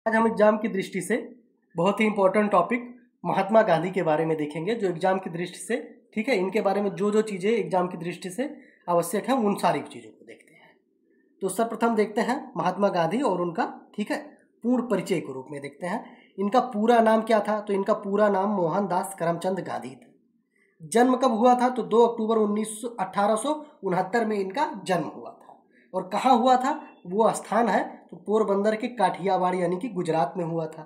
आज हम एग्जाम की दृष्टि से बहुत ही इंपॉर्टेंट टॉपिक महात्मा गांधी के बारे में देखेंगे, जो एग्जाम की दृष्टि से ठीक है, इनके बारे में जो चीज़ें एग्जाम की दृष्टि से आवश्यक है उन सारी चीज़ों को देखते हैं। तो सर्वप्रथम देखते हैं महात्मा गांधी और उनका ठीक है पूर्ण परिचय के रूप में देखते हैं। इनका पूरा नाम क्या था? तो इनका पूरा नाम मोहनदास करमचंद गांधी था। जन्म कब हुआ था? तो 2 अक्टूबर 1869 में इनका जन्म हुआ था। और कहाँ हुआ था? वो स्थान है तो पोरबंदर के काठियावाड़ यानी कि गुजरात में हुआ था।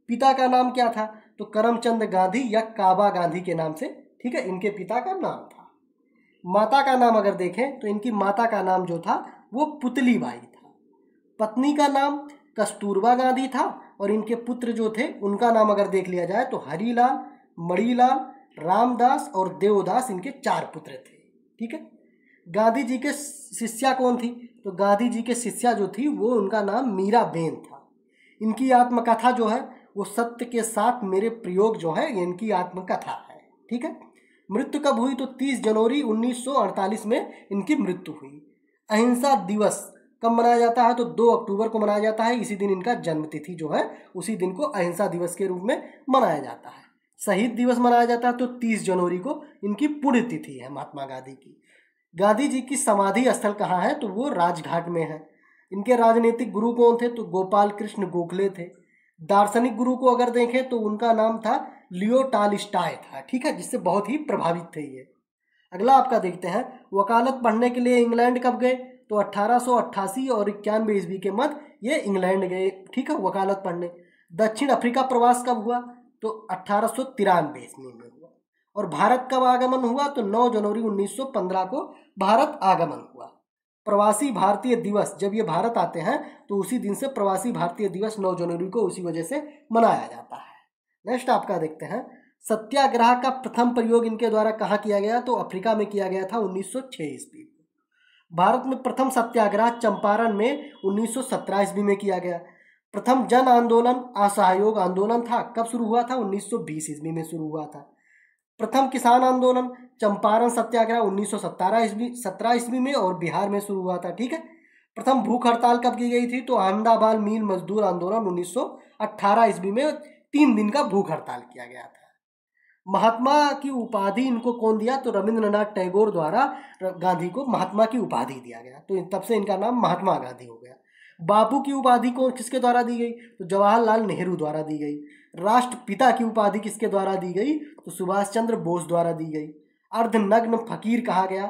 पिता का नाम क्या था? तो करमचंद गांधी या काबा गांधी के नाम से ठीक है इनके पिता का नाम था। माता का नाम अगर देखें तो इनकी माता का नाम जो था वो पुतली बाई था। पत्नी का नाम कस्तूरबा गांधी था और इनके पुत्र जो थे उनका नाम अगर देख लिया जाए तो हरिलाल, मणिलाल, रामदास और देवदास इनके 4 पुत्र थे। ठीक है। गांधी जी के शिष्या कौन थी? तो गांधी जी के शिष्या जो थी वो उनका नाम मीराबेन था। इनकी आत्मकथा जो है वो सत्य के साथ मेरे प्रयोग जो है ये इनकी आत्मकथा है। ठीक है। मृत्यु कब हुई? तो 30 जनवरी 1948 में इनकी मृत्यु हुई। अहिंसा दिवस कब मनाया जाता है? तो 2 अक्टूबर को मनाया जाता है। इसी दिन इनका जन्मतिथि जो है उसी दिन को अहिंसा दिवस के रूप में मनाया जाता है। शहीद दिवस मनाया जाता है तो 30 जनवरी को इनकी पुण्यतिथि है महात्मा गांधी की। गांधी जी की समाधि स्थल कहाँ है? तो वो राजघाट में है। इनके राजनीतिक गुरु कौन थे? तो गोपाल कृष्ण गोखले थे। दार्शनिक गुरु को अगर देखें तो उनका नाम था लियो टॉलस्टॉय था। ठीक है, जिससे बहुत ही प्रभावित थे ये। अगला आपका देखते हैं, वकालत पढ़ने के लिए इंग्लैंड कब गए? तो 1888 और 91 ईस्वी के मध्य ये इंग्लैंड गए। ठीक है, वकालत पढ़ने। दक्षिण अफ्रीका प्रवास कब हुआ? तो 1893 ईस्वी में हुआ। और भारत कब आगमन हुआ? तो 9 जनवरी 1915 को भारत आगमन हुआ। प्रवासी भारतीय दिवस जब ये भारत आते हैं तो उसी दिन से प्रवासी भारतीय दिवस 9 जनवरी को उसी वजह से मनाया जाता है। नेक्स्ट आपका देखते हैं, सत्याग्रह का प्रथम प्रयोग इनके द्वारा कहाँ किया गया? तो अफ्रीका में किया गया था 1906 ईस्वी। भारत में प्रथम सत्याग्रह चंपारण में 1917 ईस्वी में किया गया। प्रथम जन आंदोलन असहयोग आंदोलन था, कब शुरू हुआ था? 1920 ईस्वी में शुरू हुआ था। प्रथम किसान आंदोलन चंपारण सत्याग्रह 1917 ईस्वी में और बिहार में शुरू हुआ था। ठीक है। प्रथम भूख हड़ताल कब की गई थी? तो अहमदाबाद मील मजदूर आंदोलन 1918 ईस्वी में 3 दिन का भूख हड़ताल किया गया था। महात्मा की उपाधि इनको कौन दिया? तो रविंद्रनाथ टैगोर द्वारा गांधी को महात्मा की उपाधि दिया गया, तो तब से इनका नाम महात्मा गांधी हो गया। बापू की उपाधि को किसके द्वारा दी गई? तो जवाहरलाल नेहरू द्वारा दी गई। राष्ट्रपिता की उपाधि किसके द्वारा दी गई? तो सुभाष चंद्र बोस द्वारा दी गई। अर्धनग्न फकीर कहा गया?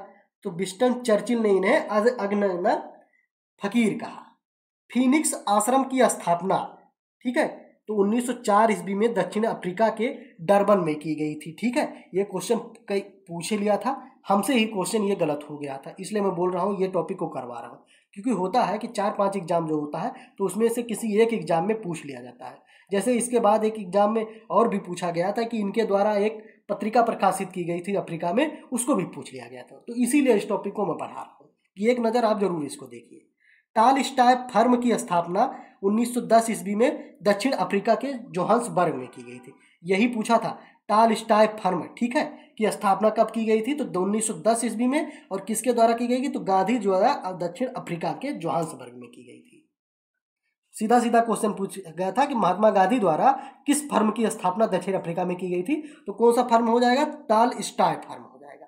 तो विंस्टन चर्चिल ने इन्हें अर्धनग्न फकीर कहा। फीनिक्स आश्रम की स्थापना ठीक है तो 1904 ईस्वी में दक्षिण अफ्रीका के डरबन में की गई थी। ठीक है, ये क्वेश्चन कई पूछ लिया था हमसे ही, क्वेश्चन ये गलत हो गया था, इसलिए मैं बोल रहा हूँ ये टॉपिक को करवा रहा हूँ, क्योंकि होता है कि 4-5 एग्जाम जो होता है तो उसमें से किसी एक एग्जाम में पूछ लिया जाता है। जैसे इसके बाद एक एग्जाम में और भी पूछा गया था कि इनके द्वारा एक पत्रिका प्रकाशित की गई थी अफ्रीका में, उसको भी पूछ लिया गया था। तो इसीलिए इस टॉपिक को मैं पढ़ा रहा हूँ कि एक नज़र आप जरूर इसको देखिए। टॉलस्टॉय फर्म की स्थापना 1910 ईस्वी में दक्षिण अफ्रीका के जोहान्सबर्ग में की गई थी। यही पूछा था, टॉलस्टॉय फर्म ठीक है की स्थापना कब की गई थी? तो 1910 ईस्वी में। और किसके द्वारा की गई थी? तो गांधी द्वारा दक्षिण अफ्रीका के जोहान्सबर्ग में की गई थी। सीधा सीधा क्वेश्चन पूछ गया था कि महात्मा गांधी द्वारा किस फर्म की स्थापना दक्षिण अफ्रीका में की गई थी? तो कौन सा फर्म हो जाएगा? टॉलस्टॉय फर्म हो जाएगा।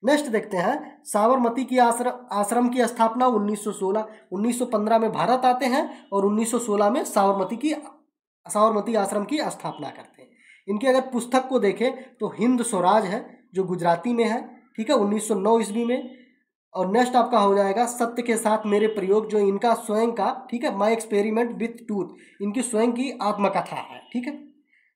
नेक्स्ट देखते हैं, साबरमती की आश्रम की स्थापना 1916। 1915 में भारत आते हैं और 1916 में साबरमती आश्रम की स्थापना करते हैं। इनकी अगर पुस्तक को देखें तो हिंद स्वराज है जो गुजराती में है। ठीक है, 1909 ईस्वी में। और नेक्स्ट आपका हो जाएगा सत्य के साथ मेरे प्रयोग, जो इनका स्वयं का ठीक है माई एक्सपेरिमेंट विथ ट्रूथ, इनकी स्वयं की आत्मकथा है। ठीक है,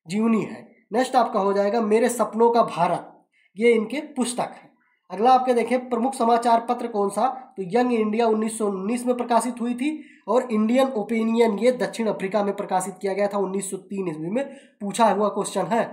जीवनी है। नेक्स्ट आपका हो जाएगा मेरे सपनों का भारत, ये इनके पुस्तक है। अगला आपके देखें, प्रमुख समाचार पत्र कौन सा? तो यंग इंडिया 1919 में प्रकाशित हुई थी। और इंडियन ओपिनियन ये दक्षिण अफ्रीका में प्रकाशित किया गया था 1903 ईस्वी में। पूछा हुआ क्वेश्चन है,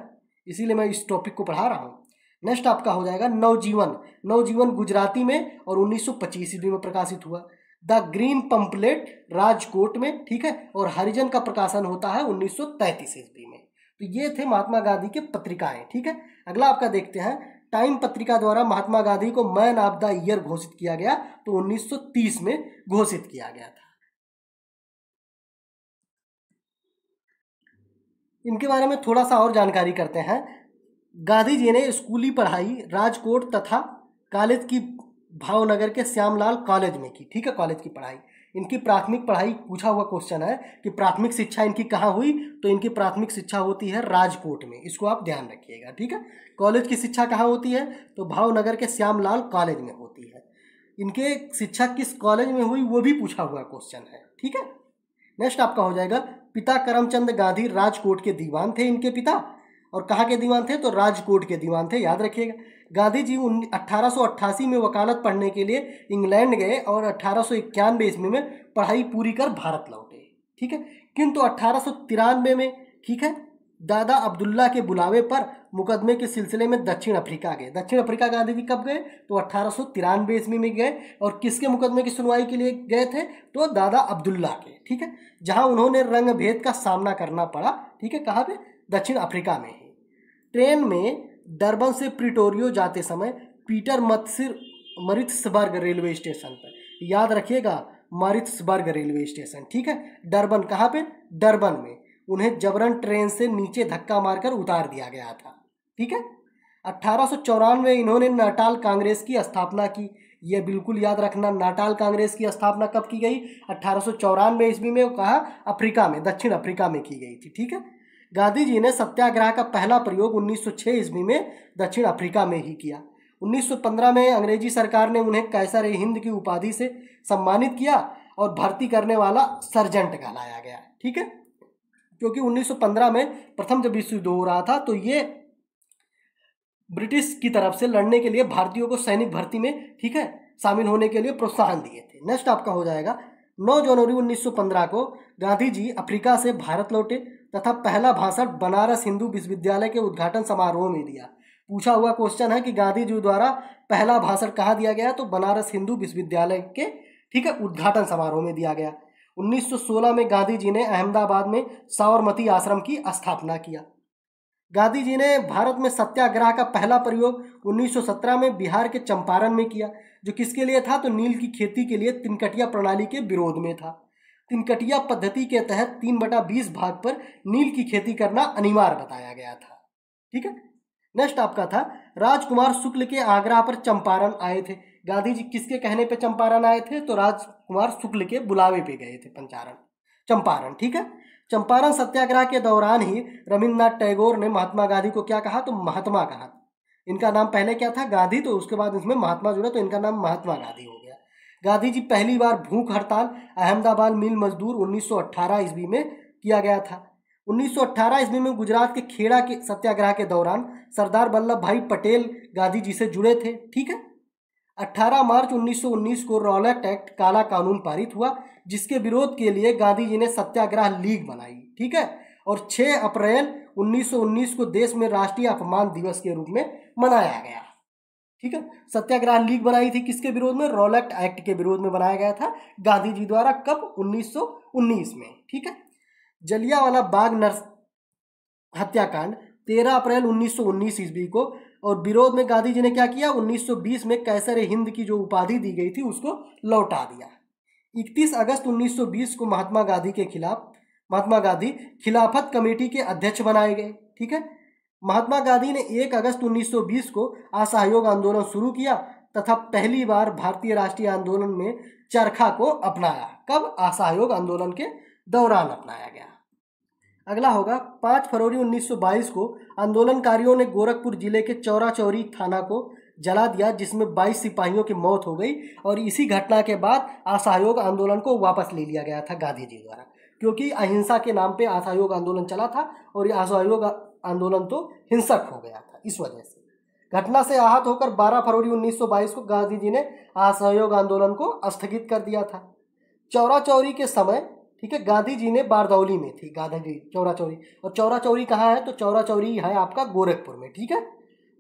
इसीलिए मैं इस टॉपिक को पढ़ा रहा हूँ। नेक्स्ट आपका हो जाएगा नवजीवन गुजराती में और 1925 ईस्वी में प्रकाशित हुआ। द ग्रीन पंपलेट राजकोट में। ठीक है, और हरिजन का प्रकाशन होता है 1933 ईस्वी में। तो ये थे महात्मा गांधी के पत्रिकाएं। ठीक है, अगला आपका देखते हैं, टाइम पत्रिका द्वारा महात्मा गांधी को मैन ऑफ द ईयर घोषित किया गया तो 1930 में घोषित किया गया था। इनके बारे में थोड़ा सा और जानकारी करते हैं। गांधी जी ने स्कूली पढ़ाई राजकोट तथा कॉलेज की भावनगर के श्यामलाल कॉलेज में की। ठीक है, कॉलेज की पढ़ाई। इनकी प्राथमिक पढ़ाई पूछा हुआ क्वेश्चन है कि प्राथमिक शिक्षा इनकी कहाँ हुई, तो इनकी प्राथमिक शिक्षा होती है राजकोट में। इसको आप ध्यान रखिएगा। ठीक है, कॉलेज की शिक्षा कहाँ होती है, तो भावनगर के श्यामलाल कॉलेज में होती है। इनके शिक्षा किस कॉलेज में हुई वो भी पूछा हुआ क्वेश्चन है। ठीक है, नेक्स्ट आपका हो जाएगा, पिता करमचंद गांधी राजकोट के दीवान थे। इनके पिता, और कहाँ के दीवान थे, तो राजकोट के दीवान थे, याद रखिएगा। गांधी जी 1888 में वकालत पढ़ने के लिए इंग्लैंड गए और 1891 ईस्वी में पढ़ाई पूरी कर भारत लौटे। ठीक है, किंतु 1893 में, ठीक है, दादा अब्दुल्ला के बुलावे पर मुकदमे के सिलसिले में दक्षिण अफ्रीका गए। दक्षिण अफ्रीका गांधी जी कब गए, तो 1893 ईस्वी में गए। और किसके मुकदमे की सुनवाई के लिए गए थे, तो दादा अब्दुल्ला के। ठीक है, जहां उन्होंने रंग भेद का सामना करना पड़ा। ठीक है, कहाँ पे, दक्षिण अफ्रीका में ही। ट्रेन में डरबन से प्रिटोरियो जाते समय पीटर मरित्सबर्ग रेलवे स्टेशन पर, याद रखिएगा, मरित्सबर्ग रेलवे स्टेशन। ठीक है, डरबन कहाँ पे, डरबन में उन्हें जबरन ट्रेन से नीचे धक्का मारकर उतार दिया गया था। ठीक है, 1894 में इन्होंने नाटाल कांग्रेस की स्थापना की। ये बिल्कुल याद रखना, नाटाल कांग्रेस की स्थापना कब की गई, 1894 ईस्वी में। कहा, अफ्रीका में, दक्षिण अफ्रीका में की गई थी। ठीक है, गांधी जी ने सत्याग्रह का पहला प्रयोग 1906 ईस्वी में दक्षिण अफ्रीका में ही किया। 1915 में अंग्रेजी सरकार ने उन्हें कैसर ए हिंद की उपाधि से सम्मानित किया और भर्ती करने वाला सर्जेंट कहलाया गया। ठीक है, क्योंकि 1915 में प्रथम जब विश्व युद्ध हो रहा था तो ये ब्रिटिश की तरफ से लड़ने के लिए भारतीयों को सैनिक भर्ती में, ठीक है, शामिल होने के लिए प्रोत्साहन दिए थे। नेक्स्ट आपका हो जाएगा, 9 जनवरी 1915 को गांधी जी अफ्रीका से भारत लौटे तथा पहला भाषण बनारस हिंदू विश्वविद्यालय के उद्घाटन समारोह में दिया। पूछा हुआ क्वेश्चन है कि गांधी जी द्वारा पहला भाषण कहाँ दिया गया, तो बनारस हिंदू विश्वविद्यालय के, ठीक है, उद्घाटन समारोह में दिया गया। 1916 में गांधी जी ने अहमदाबाद में साबरमती आश्रम की स्थापना किया। गांधी जी ने भारत में सत्याग्रह का पहला प्रयोग 1917 में बिहार के चंपारण में किया, जो किसके लिए था, तो नील की खेती के लिए तिनकटिया प्रणाली के विरोध में था। तिनकटिया पद्धति के तहत 3/20 भाग पर नील की खेती करना अनिवार्य बताया गया था। ठीक है, नेक्स्ट आपका था, राजकुमार शुक्ल के आग्रह पर चंपारण आए थे। गांधी जी किसके कहने पे चंपारण आए थे, तो राजकुमार शुक्ल के बुलावे पे गए थे चंपारण। ठीक है, चंपारण सत्याग्रह के दौरान ही रविन्द्रनाथ टैगोर ने महात्मा गांधी को क्या कहा, तो महात्मा कहा। इनका नाम पहले क्या था, गांधी, तो उसके बाद इसमें महात्मा जुड़ा तो इनका नाम महात्मा गांधी हो गया। गांधी जी पहली बार भूख हड़ताल अहमदाबाद मिल मजदूर 1918 ईस्वी में किया गया था। 1918 ईस्वी में गुजरात के खेड़ा के सत्याग्रह के दौरान सरदार वल्लभ भाई पटेल गांधी जी से जुड़े थे। ठीक है, 18 मार्च 1919 को रॉलेट एक्ट, काला कानून पारित हुआ, जिसके विरोध के लिए गांधी जी ने सत्याग्रह लीग बनाई। ठीक है, और 6 अप्रैल 1919 को देश में राष्ट्रीय अपमान दिवस के रूप में मनाया गया। ठीक है, सत्याग्रह लीग बनाई थी किसके विरोध में, रॉलेट एक्ट के विरोध में बनाया गया था गांधी जी द्वारा। कब, 1919 में। ठीक है, जलियांवाला बाग हत्याकांड 13 अप्रैल 1919 ईस्वी को, और विरोध में गांधी जी ने क्या किया, 1920 में कैसर ए हिंद की जो उपाधि दी गई थी उसको लौटा दिया। 31 अगस्त 1920 को महात्मा गांधी खिलाफत कमेटी के अध्यक्ष बनाए गए। ठीक है, महात्मा गांधी ने 1 अगस्त 1920 को असहयोग आंदोलन शुरू किया तथा पहली बार भारतीय राष्ट्रीय आंदोलन में चरखा को अपनाया। कब, असहयोग आंदोलन के दौरान अपनाया गया। अगला होगा, 5 फरवरी 1922 को आंदोलनकारियों ने गोरखपुर जिले के चौरा चौरी थाना को जला दिया, जिसमें 22 सिपाहियों की मौत हो गई। और इसी घटना के बाद असहयोग आंदोलन को वापस ले लिया गया था गांधी जी द्वारा, क्योंकि अहिंसा के नाम पे असहयोग आंदोलन चला था और ये असहयोग आंदोलन तो हिंसक हो गया था। इस वजह से घटना से आहत होकर 12 फरवरी 1922 को गांधी जी ने असहयोग आंदोलन को स्थगित कर दिया था। चौरा चौरी के समय, ठीक है, गांधी जी ने बारदौली में थी गांधी जी चौरा चौरी, और चौरा चौरी कहाँ है, तो चौरा चौरी है आपका गोरखपुर में। ठीक है,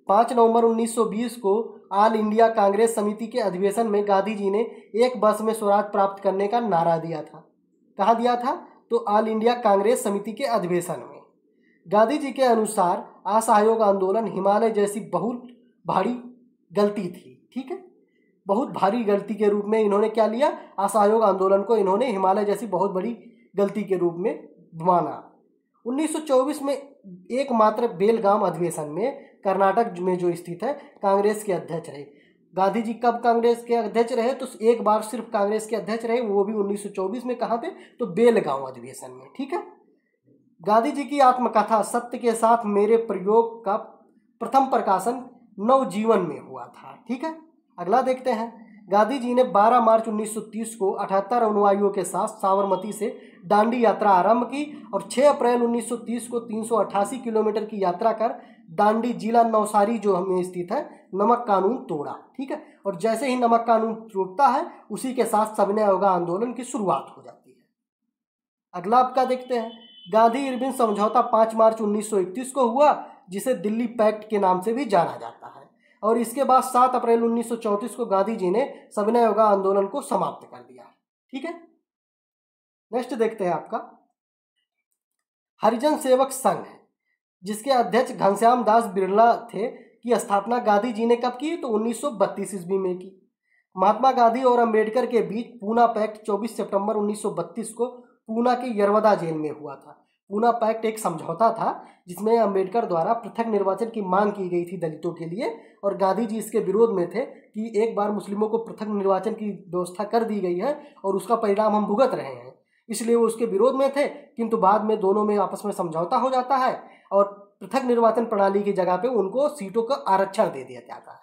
5 नवंबर 1920 को ऑल इंडिया कांग्रेस समिति के अधिवेशन में गांधी जी ने एक वर्ष में स्वराज प्राप्त करने का नारा दिया था। कहाँ दिया था, तो ऑल इंडिया कांग्रेस समिति के अधिवेशन में। गांधी जी के अनुसार असहयोग आंदोलन हिमालय जैसी बहुत भारी गलती थी। ठीक है, बहुत भारी गलती के रूप में इन्होंने क्या लिया, असहयोग आंदोलन को इन्होंने हिमालय जैसी बहुत बड़ी गलती के रूप में माना। 1924 में एकमात्र बेलगाम अधिवेशन में कर्नाटक में जो स्थित है कांग्रेस के अध्यक्ष रहे। गांधी जी कब कांग्रेस के अध्यक्ष रहे? तो एक बार सिर्फ कांग्रेस के अध्यक्ष रहे, वो भी 1924 में। कहाँ पे? तो बेलगांव अधिवेशन में। ठीक है। गांधी जी की आत्मकथा सत्य के साथ मेरे प्रयोग का प्रथम प्रकाशन नवजीवन में हुआ था। ठीक है। अगला देखते हैं। गांधी जी ने 12 मार्च 1930 को 78 अनुयायियों के साथ साबरमती से दांडी यात्रा आरंभ की और 6 अप्रैल 1930 को 388 किलोमीटर की यात्रा कर दांडी जिला नवसारी जो हमें स्थित है नमक कानून तोड़ा। ठीक है। और जैसे ही नमक कानून टूटता है उसी के साथ सविनय अवज्ञा आंदोलन की शुरुआत हो जाती है। अगला आपका देखते हैं। गांधी इरविन समझौता 5 मार्च 1931 को हुआ, जिसे दिल्ली पैक्ट के नाम से भी जाना जाता है। और इसके बाद 7 अप्रैल 1934 को गांधी जी ने सविनय अवज्ञा आंदोलन को समाप्त कर दिया। ठीक है। नेक्स्ट देखते हैं आपका हरिजन सेवक संघ, जिसके अध्यक्ष घनश्याम दास बिरला थे, की स्थापना गांधी जी ने कब की? तो 1932 ईस्वी में की। महात्मा गांधी और अंबेडकर के बीच पूना पैक्ट 24 सितंबर 1932 को पूना के यरवदा जेल में हुआ था। पूना पैक्ट एक समझौता था जिसमें अंबेडकर द्वारा पृथक निर्वाचन की मांग की गई थी दलितों के लिए, और गांधी जी इसके विरोध में थे कि एक बार मुस्लिमों को पृथक निर्वाचन की व्यवस्था कर दी गई है और उसका परिणाम हम भुगत रहे हैं, इसलिए वो उसके विरोध में थे। किंतु बाद में दोनों में आपस में समझौता हो जाता है और पृथक निर्वाचन प्रणाली की जगह पे उनको सीटों का आरक्षण दे दिया जाता है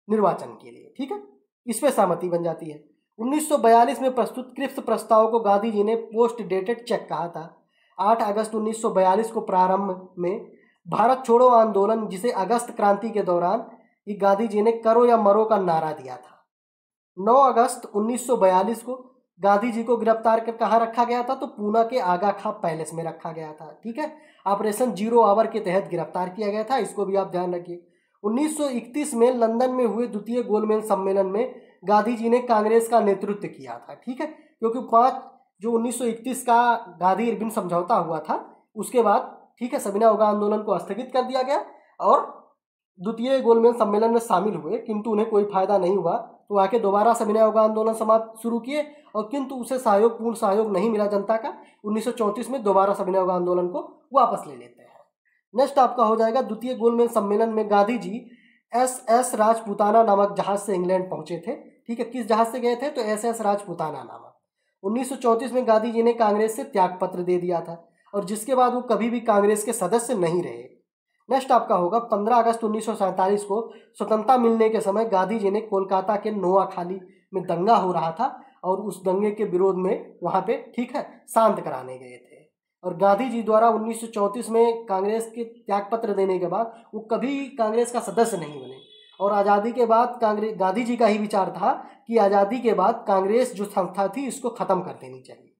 निर्वाचन के लिए। ठीक है। इस पर सहमति बन जाती है। 1942 में प्रस्तुत क्रिप्स प्रस्ताव को गांधी जी ने पोस्ट डेटेड चेक कहा था। 8 अगस्त 1942 को प्रारंभ में भारत छोड़ो आंदोलन, जिसे अगस्त क्रांति के दौरान गांधी जी ने करो या मरो का नारा दिया था। 9 अगस्त 1942 को गांधी जी को गिरफ्तार कर कहाँ रखा गया था? तो पूना के आगा खां पैलेस में रखा गया था। ठीक है। ऑपरेशन जीरो आवर के तहत गिरफ्तार किया गया था, इसको भी आप ध्यान रखिए। 1931 में लंदन में हुए द्वितीय गोलमेज सम्मेलन में गांधी जी ने कांग्रेस का नेतृत्व किया था। ठीक है। क्योंकि 1931 का गांधी इरविन समझौता हुआ था, उसके बाद ठीक है सविनय अवज्ञा आंदोलन को स्थगित कर दिया गया और द्वितीय गोलमेज सम्मेलन में शामिल हुए, किंतु उन्हें कोई फायदा नहीं हुआ, तो आके दोबारा सविनय अवज्ञा आंदोलन समाप्त शुरू किए और किंतु उसे पूर्ण सहयोग नहीं मिला जनता का। 1934 में दोबारा सविनय अवज्ञा आंदोलन को वापस ले लेते हैं। नेक्स्ट आपका हो जाएगा द्वितीय गोलमेज सम्मेलन में गांधी जी SS राजपूताना नामक जहाज से इंग्लैंड पहुंचे थे। ठीक है। किस जहाज से गए थे? तो SS राजपूताना नामक। 1934 में गांधी जी ने कांग्रेस से त्याग पत्र दे दिया था और जिसके बाद वो कभी भी कांग्रेस के सदस्य नहीं रहे। नेक्स्ट आपका होगा 15 अगस्त 1947 को स्वतंत्रता मिलने के समय गांधी जी ने कोलकाता के नोआखाली में दंगा हो रहा था और उस दंगे के विरोध में वहाँ पे ठीक है शांत कराने गए थे। और गांधी जी द्वारा 1934 में कांग्रेस के त्यागपत्र देने के बाद वो कभी कांग्रेस का सदस्य नहीं बने और आज़ादी के बाद गांधी जी का ही विचार था कि आज़ादी के बाद कांग्रेस जो संस्था थी इसको ख़त्म कर देनी चाहिए।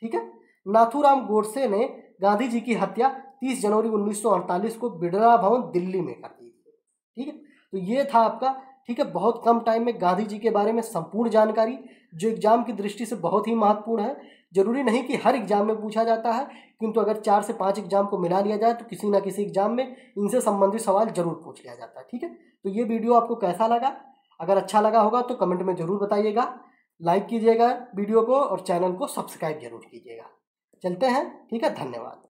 ठीक है। नाथूराम गोडसे ने गांधी जी की हत्या 30 जनवरी 1948 को बिड़ला भवन दिल्ली में कर दी थी। ठीक है। तो ये था आपका ठीक है बहुत कम टाइम में गांधी जी के बारे में संपूर्ण जानकारी, जो एग्जाम की दृष्टि से बहुत ही महत्वपूर्ण है। जरूरी नहीं कि हर एग्जाम में पूछा जाता है, किंतु अगर 4 से 5 एग्जाम को मिला लिया जाए तो किसी ना किसी एग्जाम में इनसे संबंधित सवाल जरूर पूछ लिया जाता है। ठीक है। तो ये वीडियो आपको कैसा लगा? अगर अच्छा लगा होगा तो कमेंट में जरूर बताइएगा, लाइक कीजिएगा वीडियो को और चैनल को सब्सक्राइब जरूर कीजिएगा। चलते हैं। ठीक है। धन्यवाद।